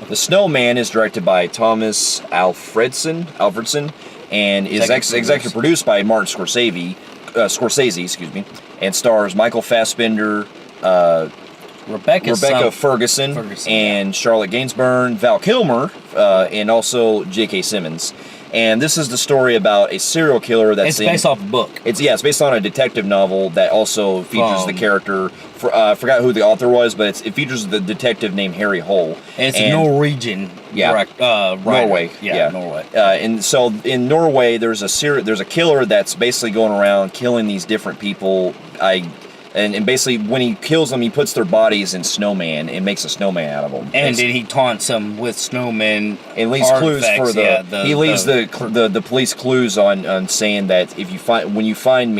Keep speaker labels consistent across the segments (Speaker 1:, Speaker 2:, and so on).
Speaker 1: The Snowman is directed by Thomas Alfredson, and is executive produced by Martin Scorsese, excuse me, and stars Michael Fassbender, Rebecca Ferguson, and Charlotte Gainsbourg, Val Kilmer, and also J.K. Simmons. And this is the story about a serial killer that's
Speaker 2: based off a book.
Speaker 1: It's based on a detective novel that also features the character. I forgot who the author was, but it features the detective named Harry Hole.
Speaker 2: And it's a Norwegian
Speaker 1: Norway.
Speaker 2: Yeah, Norway.
Speaker 1: And so in Norway, there's a killer that's basically going around killing these different people. And basically, when he kills them, he puts their bodies in snowman and makes a snowman out of them.
Speaker 2: And then he taunts them with snowman.
Speaker 1: And leaves clues for he leaves the police clues on saying that when you find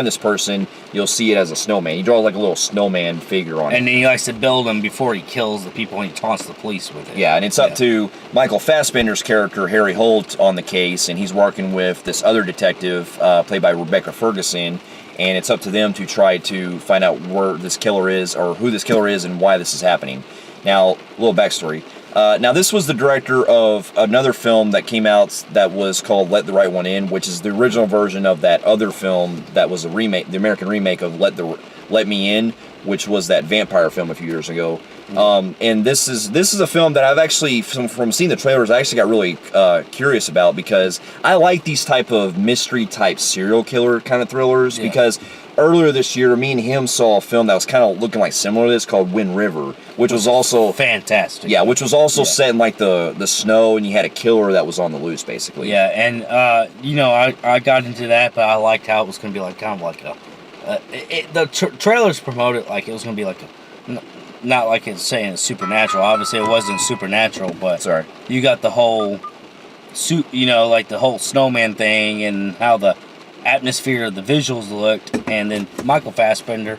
Speaker 1: this person, you'll see it as a snowman. He draws like a little snowman figure on it.
Speaker 2: And then he likes to build them before he kills the people, and he taunts the police with it.
Speaker 1: Yeah, and it's up to Michael Fassbender's character, Harry Holt, on the case, and he's working with this other detective, played by Rebecca Ferguson. And it's up to them to try to find out where this killer is, or who this killer is, and why this is happening. Now, a little backstory. Now, this was the director of another film that came out that was called Let the Right One In, which is the original version of that other film that was the American remake of Let Me In, which was that vampire film a few years ago. And this is a film that I've actually, from seeing the trailers, I actually got really curious about, because I like these type of mystery type serial killer kind of thrillers. Because earlier this year, me and him saw a film that was kind of looking like similar to this, called Wind River, which was also
Speaker 2: fantastic.
Speaker 1: Yeah, which was also set in like the snow, and you had a killer that was on the loose, basically.
Speaker 2: Yeah, and I got into that, but I liked how it was going to be like kind of like the trailers promoted like it was going to be like not like it's saying it's supernatural. Obviously, it wasn't supernatural, but you got the whole like the whole snowman thing and how the atmosphere of the visuals looked. And then Michael Fassbender,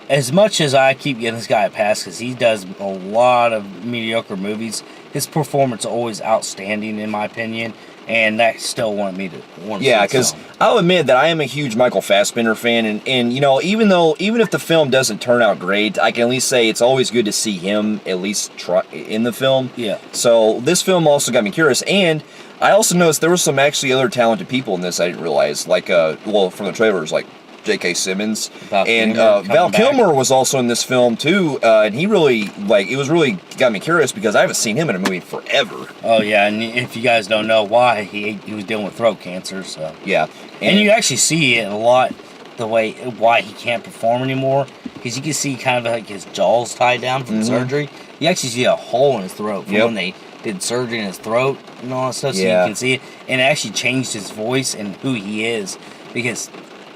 Speaker 2: as much as I keep giving this guy a pass because he does a lot of mediocre movies, his performance is always outstanding in my opinion. And that still wanted me to want to see
Speaker 1: because I'll admit that I am a huge Michael Fassbender fan, and even if the film doesn't turn out great, I can at least say it's always good to see him at least try in the film. Yeah. So this film also got me curious, and I also noticed there were some actually other talented people in this I didn't realize, like from the trailers, like J.K. Simmons and Val Kilmer was also in this film too, and he really it really got me curious because I haven't seen him in a movie forever.
Speaker 2: Oh yeah, and if you guys don't know why, he was dealing with throat cancer, so
Speaker 1: yeah,
Speaker 2: and you actually see it a lot why he can't perform anymore, because you can see kind of like his jaws tied down from surgery. You actually see a hole in his throat from when they did surgery in his throat and all that stuff, so you can see it, and it actually changed his voice and who he is, because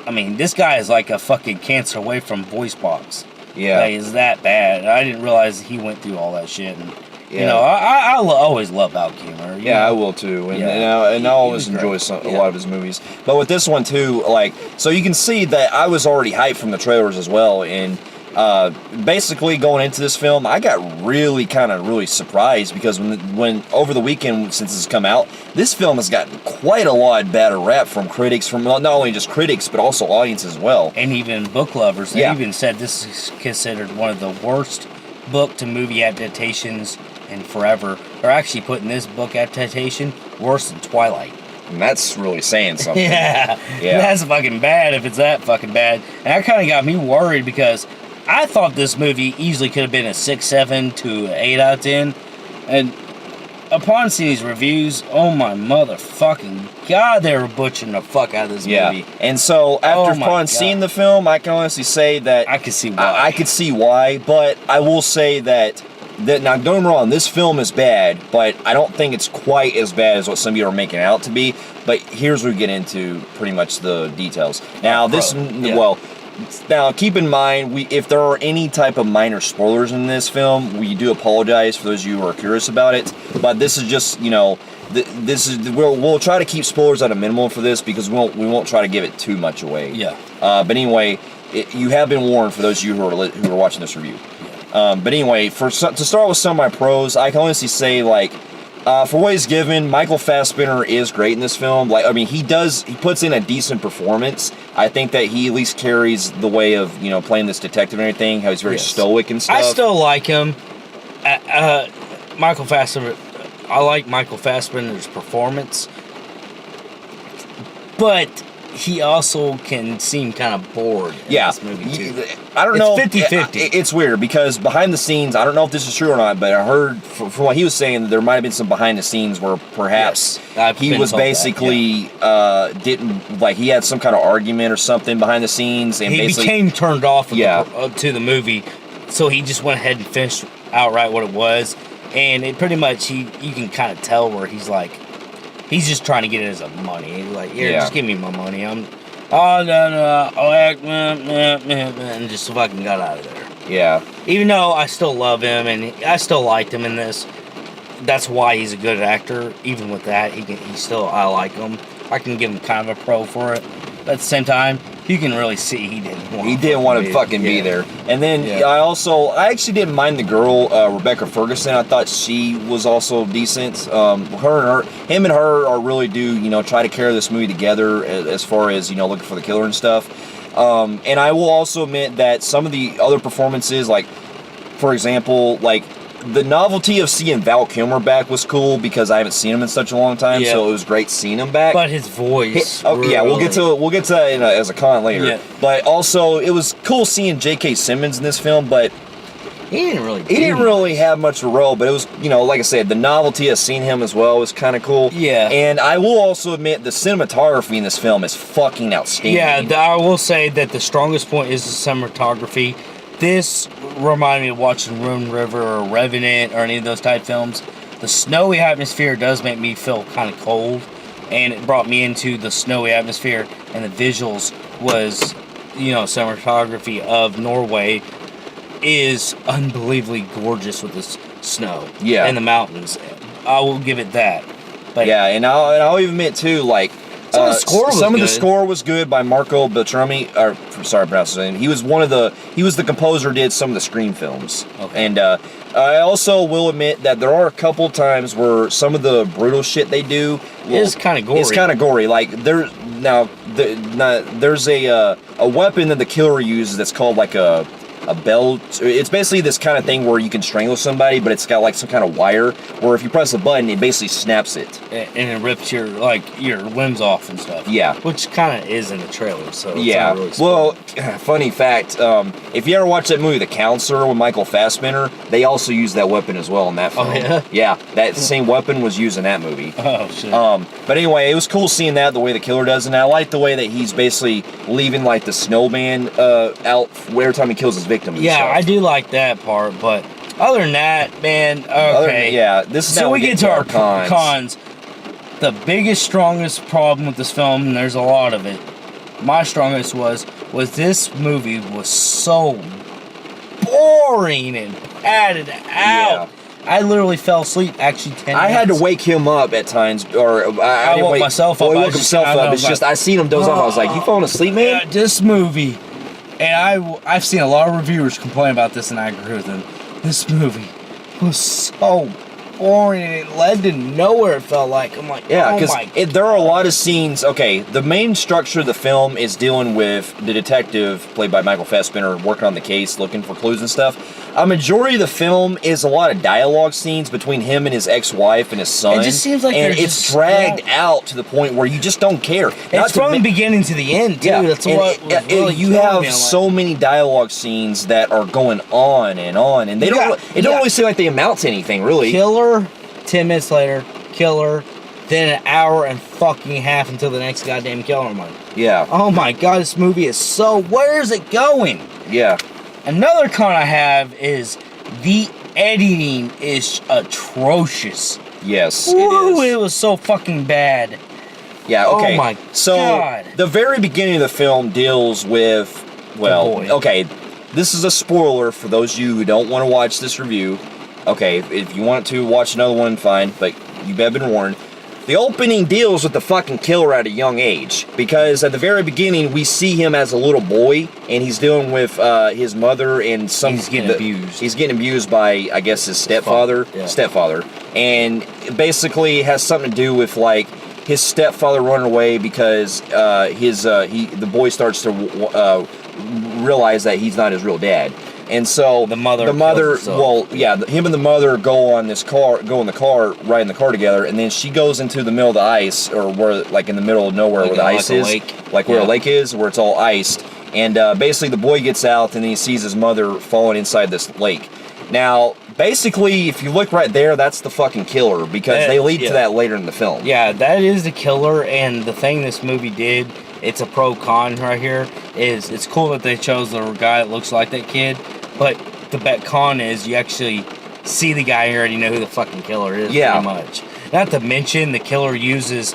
Speaker 2: I mean, this guy is like a fucking cancer away from voice box. Yeah. Like, it's that bad. I didn't realize he went through all that shit. And, I always love Val Kilmer.
Speaker 1: Yeah, I will too. And, I always enjoy a lot of his movies. But with this one too, so you can see that I was already hyped from the trailers as well. And basically going into this film, I got really surprised, because when over the weekend since it's come out, this film has gotten quite a lot better rap from critics, from not only just critics but also audience as well,
Speaker 2: and even book lovers. They even said this is considered one of the worst book to movie adaptations in forever. They're actually putting this book adaptation worse than Twilight.
Speaker 1: And that's really saying something.
Speaker 2: yeah, that's fucking bad if it's that fucking bad. And that kind of got me worried, because I thought this movie easily could have been a 6, 7 to an 8 out of 10. And upon seeing these reviews, oh my motherfucking God, they were butchering the fuck out of this movie.
Speaker 1: And so, upon seeing the film, I can honestly say that
Speaker 2: I could see why.
Speaker 1: I could see why, but I will say that now, don't get me wrong, this film is bad, but I don't think it's quite as bad as what some of you are making it out to be. But here's where we get into pretty much the details. Now, now, keep in mind, if there are any type of minor spoilers in this film, we do apologize for those of you who are curious about it. But this is just, we'll try to keep spoilers at a minimum for this, because we won't try to give it too much away. Yeah. But anyway, you have been warned for those of you who are watching this review. Yeah. But anyway, to start with some of my pros, I can honestly say, for what he's given, Michael Fassbender is great in this film. He puts in a decent performance. I think that he at least carries the way of, playing this detective and everything, how he's very stoic and stuff.
Speaker 2: I still like him. Michael Fassbender. I like Michael Fassbender's performance, but he also can seem kind of bored in this movie too.
Speaker 1: I don't know.
Speaker 2: 50-50.
Speaker 1: It's weird because behind the scenes, I don't know if this is true or not, but I heard from what he was saying that there might have been some behind the scenes where perhaps he was basically didn't like he had some kind of argument or something behind the scenes, and
Speaker 2: he
Speaker 1: basically
Speaker 2: became turned off to the movie, so he just went ahead and finished outright what it was, and it pretty much you can kind of tell where he's like. He's just trying to get it as a money. He's like, here, just give me my money. And just fucking got out of there.
Speaker 1: Yeah.
Speaker 2: Even though I still love him and I still liked him in this, that's why he's a good actor. Even with that, I like him. I can give him kind of a pro for it. But at the same time, you can really see he didn't want to fucking
Speaker 1: be there. And then I actually didn't mind the girl, Rebecca Ferguson. I thought she was also decent. Him and her are really try to carry this movie together as far as looking for the killer and stuff. And I will also admit that some of the other performances, like for example, like the novelty of seeing Val Kilmer back was cool because I haven't seen him in such a long time, so it was great seeing him back.
Speaker 2: But his voice,
Speaker 1: we'll get to that as a con later. Yeah. But also, it was cool seeing J.K. Simmons in this film, but
Speaker 2: he didn't really
Speaker 1: have much of a role. But it was, like I said, the novelty of seeing him as well was kind of cool.
Speaker 2: Yeah.
Speaker 1: And I will also admit the cinematography in this film is fucking outstanding.
Speaker 2: Yeah, I will say that the strongest point is the cinematography. This reminded me of watching Moon River or Revenant or any of those type films. The snowy atmosphere does make me feel kind of cold, and it brought me into the snowy atmosphere, and the visuals was, cinematography of Norway is unbelievably gorgeous with this snow and the mountains. I will give it that. But
Speaker 1: and I'll even admit too, like, some of the score was good by Marco Beltrami. Sorry, I pronounced his name. He was the composer who did some of the Scream films.
Speaker 2: Okay.
Speaker 1: And I also will admit that there are a couple times where some of the brutal shit they do
Speaker 2: is kind of gory.
Speaker 1: It's kind of gory. Like there's a weapon that the killer uses that's called like a belt. It's basically this kind of thing where you can strangle somebody, but it's got like some kind of wire where if you press a button, it basically snaps it.
Speaker 2: And it rips your limbs off and stuff.
Speaker 1: Yeah.
Speaker 2: Which kind of is in the trailer, so it's
Speaker 1: yeah.
Speaker 2: Not really
Speaker 1: well, funny fact, if you ever watch that movie, The Counselor, with Michael Fassbender, they also use that weapon as well in that film.
Speaker 2: Oh, yeah?
Speaker 1: Yeah, that same weapon was used in that movie.
Speaker 2: Oh, shit.
Speaker 1: But anyway, it was cool seeing that, the way the killer does, and I like the way that he's basically leaving like the snowman out every time he kills his victim.
Speaker 2: Yeah, I do like that part, but other than that, man, okay.
Speaker 1: This is
Speaker 2: so we get to our cons. The biggest, strongest problem with this film, and there's a lot of it, my strongest was this movie was so boring and padded out. Yeah. I literally fell asleep actually 10 minutes.
Speaker 1: I had to wake him up at times, or I
Speaker 2: woke myself up.
Speaker 1: He woke himself up. It's just I seen him doze off. I was like, "You falling asleep, man?"
Speaker 2: This movie. And I've seen a lot of reviewers complain about this, and I agree with them. This movie was so boring, and it led to nowhere, it felt like. I'm like,
Speaker 1: because there are a lot of scenes. Okay, the main structure of the film is dealing with the detective, played by Michael Fassbender, working on the case, looking for clues and stuff. A majority of the film is a lot of dialogue scenes between him and his ex-wife and his son.
Speaker 2: It just seems like
Speaker 1: it's dragged out to the point where you just don't care.
Speaker 2: It's from the beginning to the end, too.
Speaker 1: Yeah,
Speaker 2: that's what really
Speaker 1: you have so many dialogue scenes that are going on, and they don't really seem like they amount to anything, really.
Speaker 2: Killer, 10 minutes later, killer, then an hour and fucking half until the next goddamn killer. I'm like,
Speaker 1: yeah.
Speaker 2: Oh my god, this movie is so. Where is it going?
Speaker 1: Yeah.
Speaker 2: Another con I have is the editing is atrocious.
Speaker 1: Yes,
Speaker 2: it was so fucking bad.
Speaker 1: Yeah, okay.
Speaker 2: Oh my god.
Speaker 1: The very beginning of the film deals with, this is a spoiler for those of you who don't want to watch this review. Okay, if you want to watch another one, fine, but you have been warned. The opening deals with the fucking killer at a young age, because at the very beginning we see him as a little boy, and he's dealing with his mother and
Speaker 2: he's getting abused.
Speaker 1: He's getting abused by, I guess, his stepfather, and basically has something to do with like his stepfather running away because the boy starts to realize that he's not his real dad. And so
Speaker 2: The mother kills herself.
Speaker 1: well, yeah, him and the mother go in the car, ride in the car together, and then she goes into the middle of the ice, or where, like in the middle of nowhere where the ice is, like where a lake is, where it's all iced. And basically, the boy gets out, and then he sees his mother falling inside this lake. Now, basically, if you look right there, that's the fucking killer, because they lead to that later in the film.
Speaker 2: Yeah, that is the killer, and the thing this movie did, it's a pro-con right here, is it's cool that they chose the guy that looks like that kid, but the con is you actually see the guy and you already know who the fucking killer is, pretty much. Not to mention, the killer uses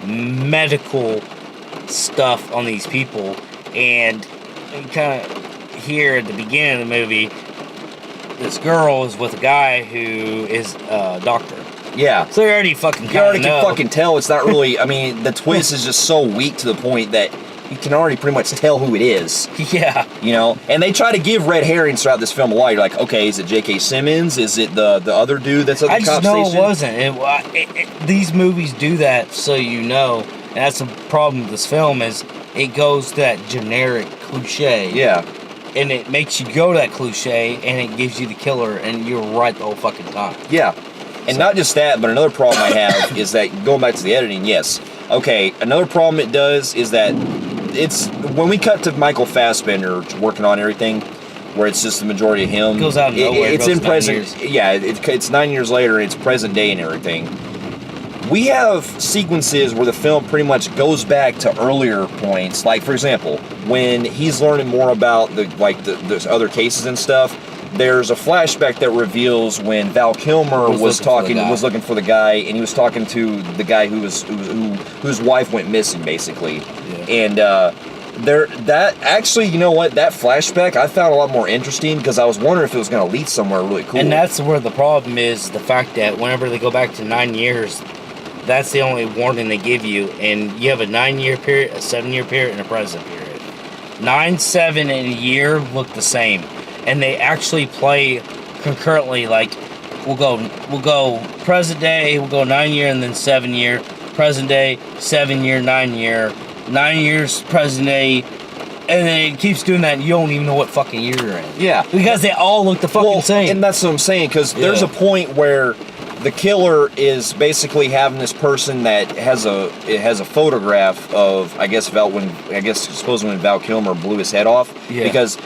Speaker 2: medical stuff on these people, and you kind of hear at the beginning of the movie, this girl is with a guy who is a doctor.
Speaker 1: Yeah.
Speaker 2: So you already fucking
Speaker 1: can fucking tell it's not really, I mean, the twist is just so weak to the point that you can already pretty much tell who it is.
Speaker 2: Yeah.
Speaker 1: You know? And they try to give red herrings throughout this film a lot. You're like, okay, is it J.K. Simmons? Is it the other dude that's at the cop station?
Speaker 2: I just know it wasn't. These movies do that so you know. And that's the problem with this film is it goes to that generic cliche.
Speaker 1: Yeah.
Speaker 2: And it makes you go to that cliche, and it gives you the killer, and you're right the whole fucking time.
Speaker 1: Yeah. And not just that, but another problem I have is that, going back to the editing, yes. Okay, another problem it does is that it's, when we cut to Michael Fassbender working on everything, where it's just the majority of him.
Speaker 2: It goes out of nowhere.
Speaker 1: It's in present, yeah, it's 9 years later, and it's present day and everything. We have sequences where the film pretty much goes back to earlier points. Like, for example, when he's learning more about the other cases and stuff, there's a flashback that reveals when Val Kilmer was looking for the guy, and he was talking to the guy whose wife went missing, basically. Yeah. And that actually, you know what? That flashback I found a lot more interesting because I was wondering if it was going to lead somewhere really cool.
Speaker 2: And that's where the problem is, the fact that whenever they go back to 9 years, that's the only warning they give you, and you have a 9-year period, a 7-year period, and a present period. 9, 7, and a year look the same, and they actually play concurrently. Like we'll go present day, we'll go 9 year, and then 7 year, present day, 7 year, 9 year, 9 years, present day, and then it keeps doing that, and you don't even know what fucking year you're in.
Speaker 1: Yeah,
Speaker 2: because they all look the fucking same.
Speaker 1: And that's what I'm saying, because there's a point where the killer is basically having this person that has a photograph of supposedly when Val Kilmer blew his head off, because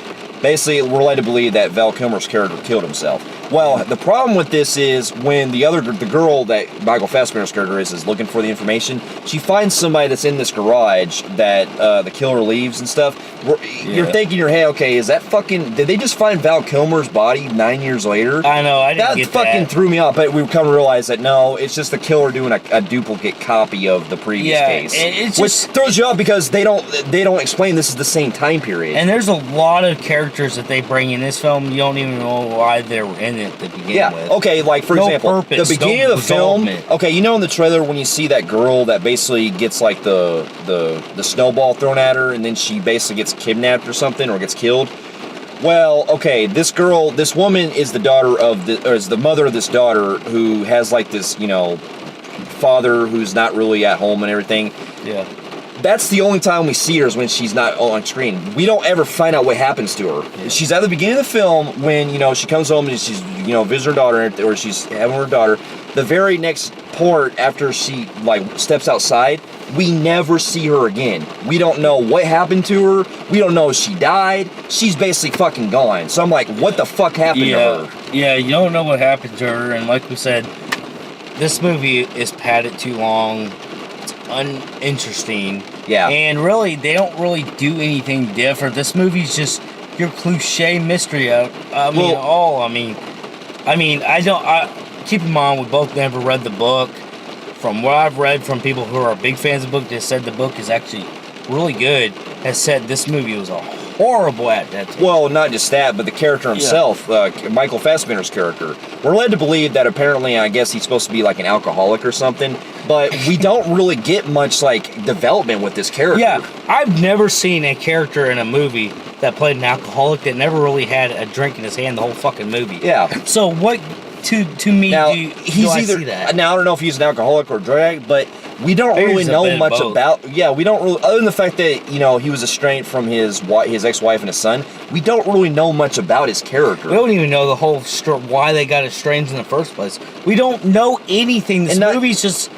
Speaker 1: basically we're led to believe that Val Kilmer's character killed himself. Well, the problem with this is when the girl that Michael Fassbender's character is looking for the information, she finds somebody that's in this garage that the killer leaves and stuff. You're thinking in your head, okay, is that fucking... Did they just find Val Kilmer's body 9 years later?
Speaker 2: I know, I didn't get that.
Speaker 1: That fucking threw me off, but we come to realize that no, it's just the killer doing a duplicate copy of the previous case. Which throws you off because they don't explain this is the same time period.
Speaker 2: And there's a lot of characters that they bring in this film, you don't even know why they were in it to begin with.
Speaker 1: Okay, like for example, the beginning of the film, okay, you know in the trailer when you see that girl that basically gets like the snowball thrown at her and then she basically gets kidnapped or something or gets killed? Well, okay, this woman is is the mother of this daughter who has like this, father who's not really at home and everything. Yeah. That's the only time we see her is when she's not on screen. We don't ever find out what happens to her. Yeah. She's at the beginning of the film when, she comes home and she's, visits her daughter or she's having her daughter. The very next part after she, steps outside, we never see her again. We don't know what happened to her. We don't know if she died. She's basically fucking gone. So I'm like, what the fuck happened to her?
Speaker 2: Yeah, you don't know what happened to her. And like we said, this movie is padded too long. Uninteresting.
Speaker 1: Yeah.
Speaker 2: And really, they don't really do anything different. This movie's just your cliche mystery. Keep in mind, we both never read the book. From what I've read from people who are big fans of the book, that said the book is actually really good, has said this movie was a horrible adaptation.
Speaker 1: Well, not just that, but the character himself, Michael Fassbender's character. We're led to believe that apparently, I guess he's supposed to be like an alcoholic or something, but we don't really get much development with this character.
Speaker 2: Yeah, I've never seen a character in a movie that played an alcoholic that never really had a drink in his hand the whole fucking movie.
Speaker 1: Yeah.
Speaker 2: So what, to me,
Speaker 1: now,
Speaker 2: do I see that?
Speaker 1: Now, I don't know if he's an alcoholic or drug, but we don't
Speaker 2: Maybe
Speaker 1: really
Speaker 2: it's a
Speaker 1: know
Speaker 2: bit of
Speaker 1: much
Speaker 2: both.
Speaker 1: about. Yeah, we don't really, other than the fact that he was estranged from his ex-wife and his son. We don't really know much about his character.
Speaker 2: We don't even know the whole why they got estranged in the first place. We don't know anything. This movie's just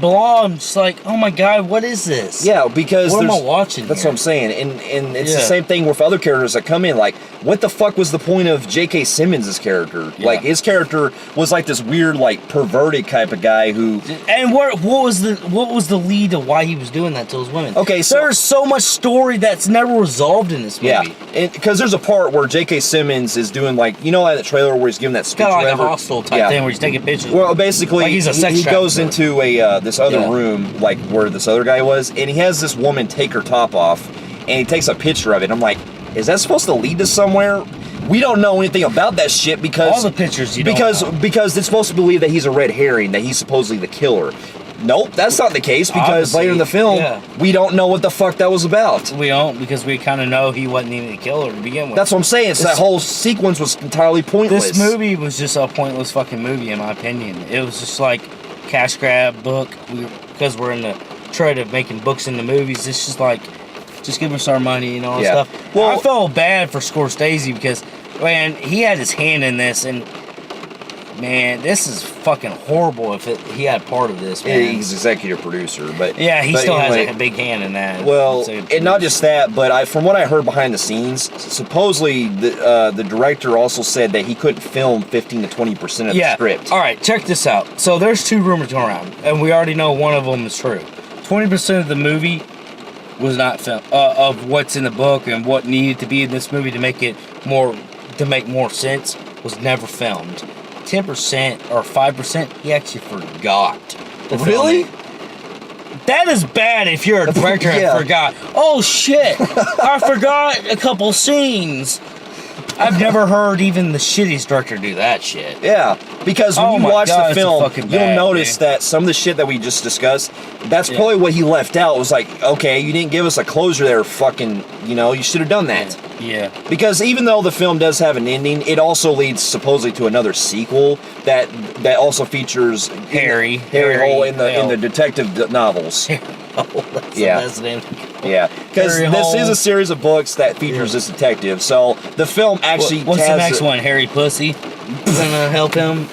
Speaker 2: blah. I'm just like, oh my god, what is this?
Speaker 1: Yeah, because
Speaker 2: what am I watching?
Speaker 1: That's
Speaker 2: here?
Speaker 1: what I'm saying, and it's the same thing with other characters that come in. Like, what the fuck was the point of J.K. Simmons' character?
Speaker 2: Yeah.
Speaker 1: Like, his character was like this weird, like, perverted type of guy who.
Speaker 2: And what was the lead to why he was doing that to his women?
Speaker 1: Okay, so
Speaker 2: there's so much story that's never resolved in this movie.
Speaker 1: Yeah, because there's a part where J.K. Simmons is doing like that trailer where he's giving that speech.
Speaker 2: Kind of like a hostile type thing where he's taking pictures.
Speaker 1: Well, basically,
Speaker 2: like he's a sex
Speaker 1: he goes
Speaker 2: trafficker.
Speaker 1: into a this other room, like where this other guy was, and he has this woman take her top off, and he takes a picture of it. I'm like, is that supposed to lead to somewhere? We don't know anything about that shit because
Speaker 2: all the pictures
Speaker 1: because it's supposed to believe that he's a red herring, that he's supposedly the killer. Nope, that's not the case because
Speaker 2: Obviously,
Speaker 1: later in the film, we don't know what the fuck that was about.
Speaker 2: We don't because we kind of know he wasn't even the killer to begin with.
Speaker 1: That's what I'm saying. That whole sequence was entirely pointless.
Speaker 2: This movie was just a pointless fucking movie, in my opinion. It was just like cash grab book. Because we're in the trade of making books into movies. It's just like, just give us our money and all that stuff. Well, I felt bad for Scorsese because, man, he had his hand in this, and man, this is fucking horrible if he had part of this, man.
Speaker 1: He's executive producer, but
Speaker 2: yeah, he still
Speaker 1: anyway,
Speaker 2: has a big hand in that.
Speaker 1: Well, and not just that, but from what I heard behind the scenes, supposedly the director also said that he couldn't film 15 to 20% of the script.
Speaker 2: All right, check this out. So there's two rumors going around, and we already know one of them is true. 20% of the movie was not filmed of what's in the book and what needed to be in this movie to make more sense was never filmed. 10% or 5%, he actually forgot to film it. That is bad if you're a director and forgot. Oh shit, I forgot a couple scenes. I've never heard even the shittiest director do that shit.
Speaker 1: Yeah, because when you watch the film, you'll notice that some of the shit that we just discussed, that's probably what he left out. It was like, okay, you didn't give us a closure there, fucking, you should have done that.
Speaker 2: Yeah.
Speaker 1: Because even though the film does have an ending, it also leads supposedly to another sequel that also features Harry Hole in the detective novels.
Speaker 2: That's the name.
Speaker 1: Yeah, because this is a series of books that features this detective. So the film actually
Speaker 2: what's the next one? Harry Pussy gonna help him.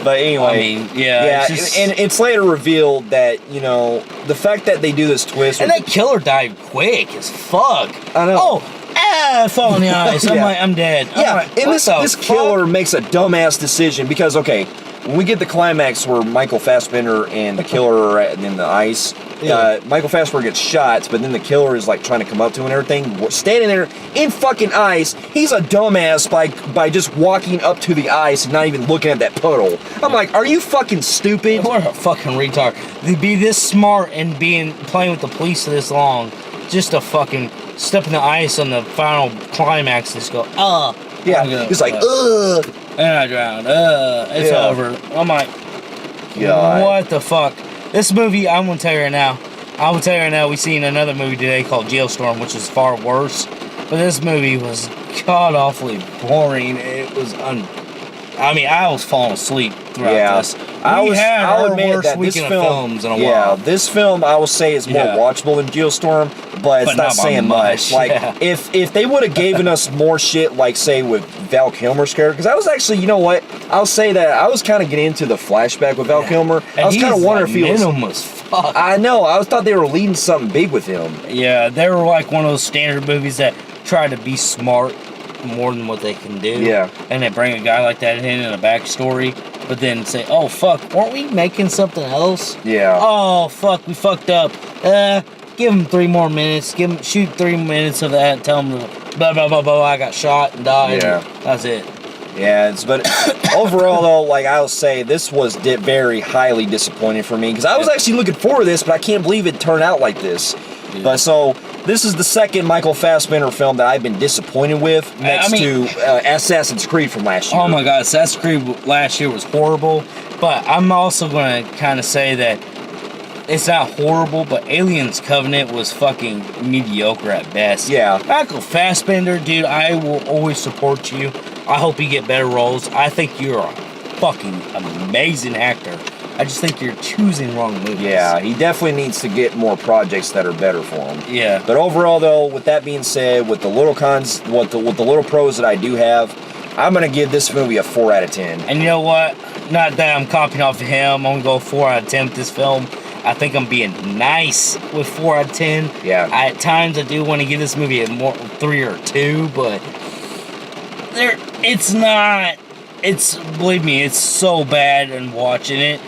Speaker 1: But anyway,
Speaker 2: I mean, yeah,
Speaker 1: and it's later revealed that the fact that they do this twist,
Speaker 2: and that killer died quick as fuck.
Speaker 1: I know.
Speaker 2: Oh, fall in the eyes. I'm like, I'm dead.
Speaker 1: Yeah,
Speaker 2: like,
Speaker 1: and this killer makes a dumbass decision because when we get the climax where Michael Fassbender and the killer are in the ice, Michael Fassbender gets shot, but then the killer is like trying to come up to him and everything, standing there in fucking ice. He's a dumbass by just walking up to the ice and not even looking at that puddle. I'm like, are you fucking stupid?
Speaker 2: What a fucking retard. To be this smart and playing with the police this long, just to fucking step in the ice on the final climax and just go,
Speaker 1: yeah, he's like, ugh.
Speaker 2: And I drowned. It's over. I'm like,
Speaker 1: God.
Speaker 2: What the fuck? This movie, I'm gonna tell you right now. We seen another movie today called Geostorm, which is far worse. But this movie was god awfully boring. It was I was falling asleep throughout this. I'll admit that this film,
Speaker 1: films in a while. This film I will say is more watchable than Geostorm, but it's not saying much. Like if they would have given us more shit, like say with Val Kilmer's character, because I was actually, you know what? I'll say that I was kind of getting into the flashback with Val Kilmer.
Speaker 2: And
Speaker 1: I was kind of wondering if he was.
Speaker 2: As fuck.
Speaker 1: I know. I thought they were leading something big with him.
Speaker 2: Yeah, they were like one of those standard movies that try to be smart more than what they can do.
Speaker 1: Yeah.
Speaker 2: And they bring a guy like that in a backstory, but then say, oh, fuck, weren't we making something else?
Speaker 1: Yeah.
Speaker 2: Oh, fuck, we fucked up. Give him 3 more minutes. Shoot 3 minutes of that. Tell him, blah, blah, blah, blah, I got shot and died.
Speaker 1: Yeah.
Speaker 2: That's it.
Speaker 1: Yeah, but overall, though, like I'll say, this was very highly disappointing for me, because I was actually looking forward to this, but I can't believe it turned out like this. Yeah. But so, this is the second Michael Fassbender film that I've been disappointed with, next to Assassin's Creed from last year.
Speaker 2: Oh my god, Assassin's Creed last year was horrible, but I'm also going to kind of say that it's not horrible, but Aliens Covenant was fucking mediocre at best.
Speaker 1: Yeah.
Speaker 2: Michael Fassbender, dude, I will always support you. I hope you get better roles. I think you're a fucking amazing actor. I just think you're choosing wrong movies.
Speaker 1: Yeah, he definitely needs to get more projects that are better for him.
Speaker 2: Yeah.
Speaker 1: But overall, though, with that being said, with the little cons, with the little pros that I do have, I'm gonna give this movie a 4 out of 10.
Speaker 2: And you know what? Not that I'm copying off of him. I'm gonna go 4 out of 10 with this film. I think I'm being nice with 4 out of 10.
Speaker 1: Yeah.
Speaker 2: At times, I do want to give this movie a more 3 or 2, but it's not. It's, believe me, it's so bad in watching it,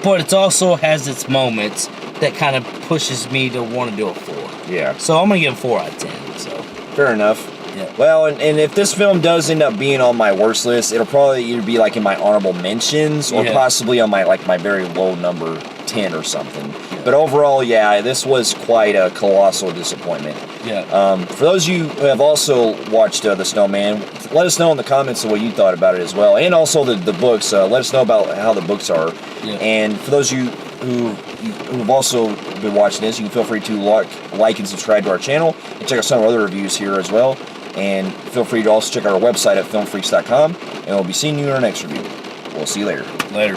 Speaker 2: but it also has its moments that kind of pushes me to want to do a 4.
Speaker 1: Yeah.
Speaker 2: So I'm gonna give it 4 out of 10. So
Speaker 1: Fair enough.
Speaker 2: yeah.
Speaker 1: Well, and if this film does end up being on my worst list, it'll probably either be like in my honorable mentions or possibly on my very low number 10 or something.
Speaker 2: Yeah.
Speaker 1: But overall, yeah, this was quite a colossal disappointment.
Speaker 2: Yeah.
Speaker 1: For those of you who have also watched The Snowman, let us know in the comments of what you thought about it as well, and also the books. Let us know about how the books are.
Speaker 2: Yeah.
Speaker 1: And for those of you who've also been watching this, you can feel free to like and subscribe to our channel and check out some of our other reviews here as well. And feel free to also check out our website at filmfreaks.com, and we'll be seeing you in our next review. We'll see you later.
Speaker 2: Later.